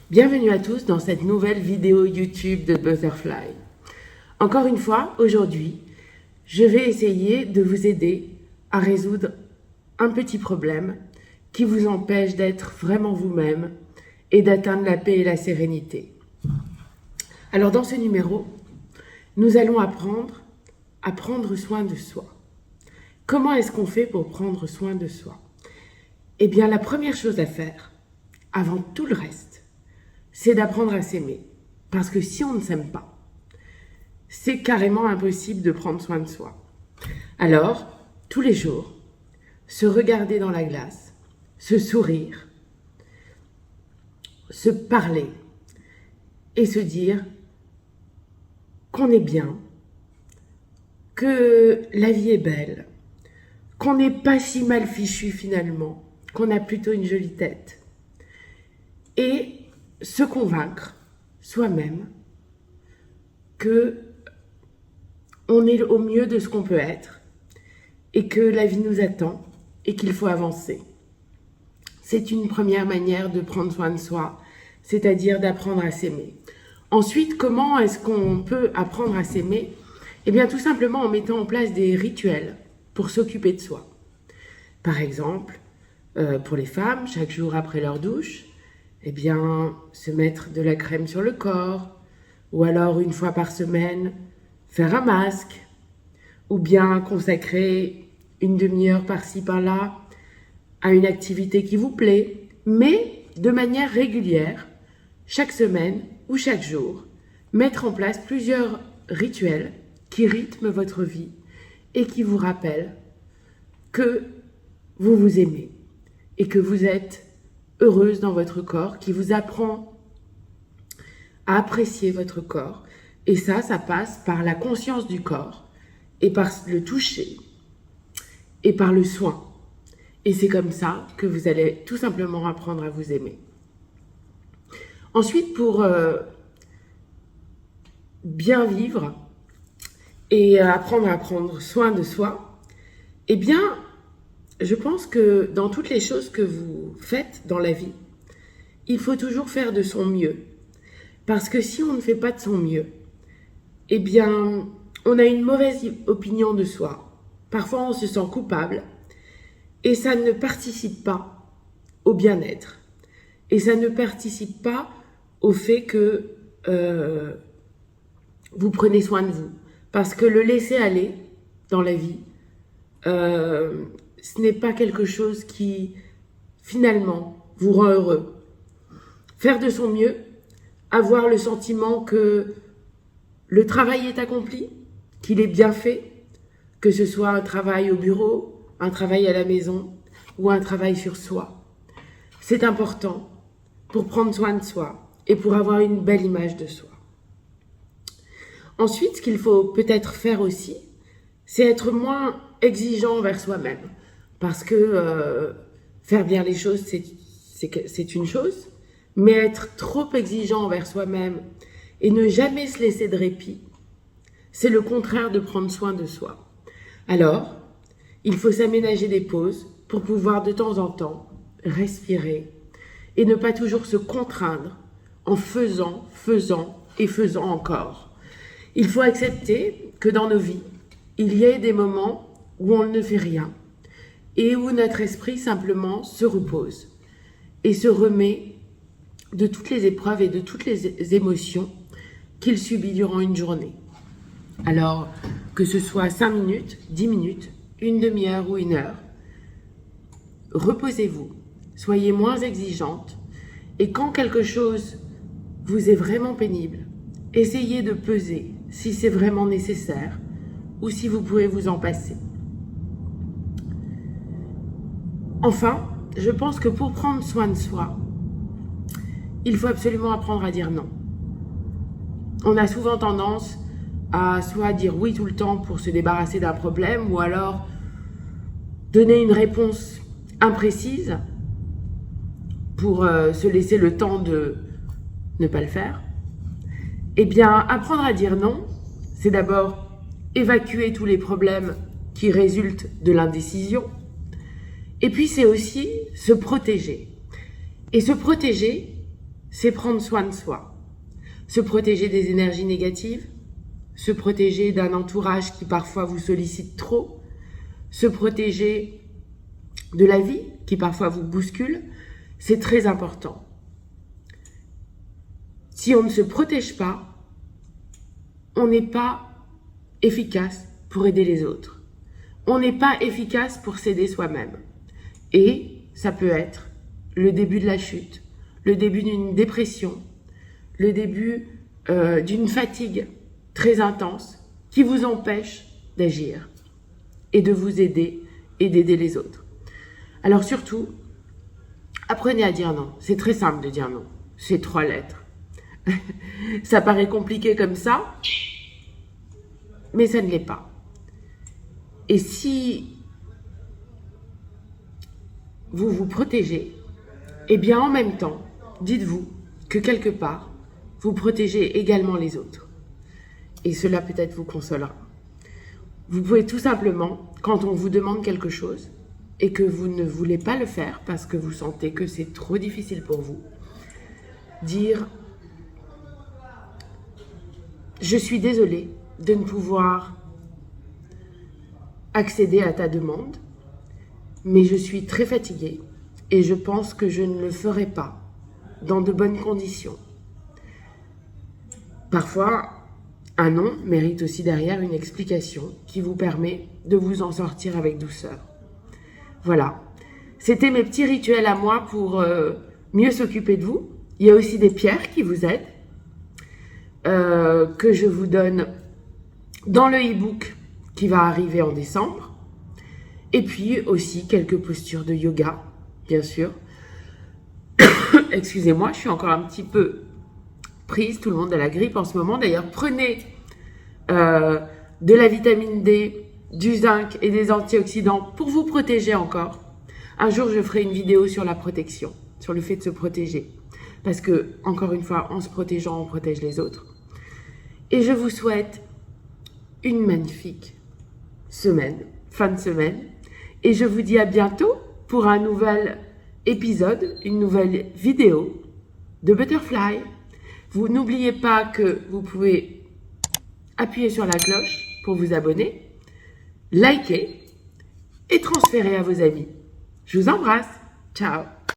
Bienvenue à tous dans cette nouvelle vidéo YouTube de Butterfly. Encore une fois, aujourd'hui, je vais essayer de vous aider à résoudre un petit problème qui vous empêche d'être vraiment vous-même et d'atteindre la paix et la sérénité. Alors dans ce numéro, nous allons apprendre à prendre soin de soi. Comment est-ce qu'on fait pour prendre soin de soi? Eh bien, la première chose à faire, avant tout le reste, c'est d'apprendre à s'aimer. Parce que si on ne s'aime pas, c'est carrément impossible de prendre soin de soi. Alors, tous les jours, se regarder dans la glace, se sourire, se parler et se dire qu'on est bien, que la vie est belle, qu'on n'est pas si mal fichu finalement, qu'on a plutôt une jolie tête. Et se convaincre soi-même que on est au mieux de ce qu'on peut être et que la vie nous attend et qu'il faut avancer. C'est une première manière de prendre soin de soi, c'est-à-dire d'apprendre à s'aimer. Ensuite, comment est-ce qu'on peut apprendre à s'aimer? Eh bien, tout simplement en mettant en place des rituels pour s'occuper de soi. Par exemple, pour les femmes, chaque jour après leur douche, eh bien, se mettre de la crème sur le corps, ou alors une fois par semaine, faire un masque, ou bien consacrer une demi-heure par-ci par-là à une activité qui vous plaît, mais de manière régulière, chaque semaine ou chaque jour, mettre en place plusieurs rituels qui rythment votre vie et qui vous rappellent que vous vous aimez et que vous êtes heureuse dans votre corps, qui vous apprend à apprécier votre corps. Et ça passe par la conscience du corps et par le toucher et par le soin. Et c'est comme ça que vous allez tout simplement apprendre à vous aimer. Ensuite, pour bien vivre et apprendre à prendre soin de soi, eh bien, je pense que dans toutes les choses que vous faites dans la vie, il faut toujours faire de son mieux. Parce que si on ne fait pas de son mieux, eh bien, on a une mauvaise opinion de soi. Parfois, on se sent coupable et ça ne participe pas au bien-être. Et ça ne participe pas au fait que vous prenez soin de vous. Parce que le laisser aller dans la vie, ce n'est pas quelque chose qui, finalement, vous rend heureux. Faire de son mieux, avoir le sentiment que le travail est accompli, qu'il est bien fait, que ce soit un travail au bureau, un travail à la maison ou un travail sur soi. C'est important pour prendre soin de soi et pour avoir une belle image de soi. Ensuite, ce qu'il faut peut-être faire aussi, c'est être moins exigeant envers soi-même. Parce que faire bien les choses, c'est une chose, mais être trop exigeant envers soi-même et ne jamais se laisser de répit, c'est le contraire de prendre soin de soi. Alors, il faut s'aménager des pauses pour pouvoir de temps en temps respirer et ne pas toujours se contraindre en faisant encore. Il faut accepter que dans nos vies, il y ait des moments où on ne fait rien et où notre esprit simplement se repose et se remet de toutes les épreuves et de toutes les émotions qu'il subit durant une journée. Alors, que ce soit 5 minutes, 10 minutes, une demi-heure ou une heure, reposez-vous, soyez moins exigeante et quand quelque chose vous est vraiment pénible, essayez de peser si c'est vraiment nécessaire ou si vous pouvez vous en passer. Enfin, je pense que pour prendre soin de soi, il faut absolument apprendre à dire non. On a souvent tendance à soit dire oui tout le temps pour se débarrasser d'un problème ou alors donner une réponse imprécise pour se laisser le temps de ne pas le faire. Eh bien, apprendre à dire non, c'est d'abord évacuer tous les problèmes qui résultent de l'indécision. Et puis, c'est aussi se protéger. Et se protéger, c'est prendre soin de soi. Se protéger des énergies négatives, se protéger d'un entourage qui parfois vous sollicite trop, se protéger de la vie qui parfois vous bouscule, c'est très important. Si on ne se protège pas, on n'est pas efficace pour aider les autres. On n'est pas efficace pour s'aider soi-même. Et ça peut être le début de la chute, le début d'une dépression, le début d'une fatigue très intense qui vous empêche d'agir et de vous aider et d'aider les autres. Alors surtout, apprenez à dire non. C'est très simple de dire non. C'est 3 lettres. Ça paraît compliqué comme ça, mais ça ne l'est pas. Et si vous vous protégez, eh bien en même temps, dites-vous que quelque part, vous protégez également les autres. Et cela peut-être vous consolera. Vous pouvez tout simplement, quand on vous demande quelque chose et que vous ne voulez pas le faire parce que vous sentez que c'est trop difficile pour vous, dire « Je suis désolée de ne pouvoir accéder à ta demande, mais je suis très fatiguée et je pense que je ne le ferai pas dans de bonnes conditions. » Parfois, un non mérite aussi derrière une explication qui vous permet de vous en sortir avec douceur. Voilà, c'était mes petits rituels à moi pour mieux s'occuper de vous. Il y a aussi des pierres qui vous aident, que je vous donne dans le e-book qui va arriver en décembre. Et puis aussi quelques postures de yoga, bien sûr. Excusez-moi, je suis encore un petit peu prise, tout le monde a la grippe en ce moment. D'ailleurs, prenez de la vitamine D, du zinc et des antioxydants pour vous protéger encore. Un jour, je ferai une vidéo sur la protection, sur le fait de se protéger. Parce que, encore une fois, en se protégeant, on protège les autres. Et je vous souhaite une magnifique semaine, fin de semaine. Et je vous dis à bientôt pour un nouvel épisode, une nouvelle vidéo de Butterfly. Vous n'oubliez pas que vous pouvez appuyer sur la cloche pour vous abonner, liker et transférer à vos amis. Je vous embrasse. Ciao.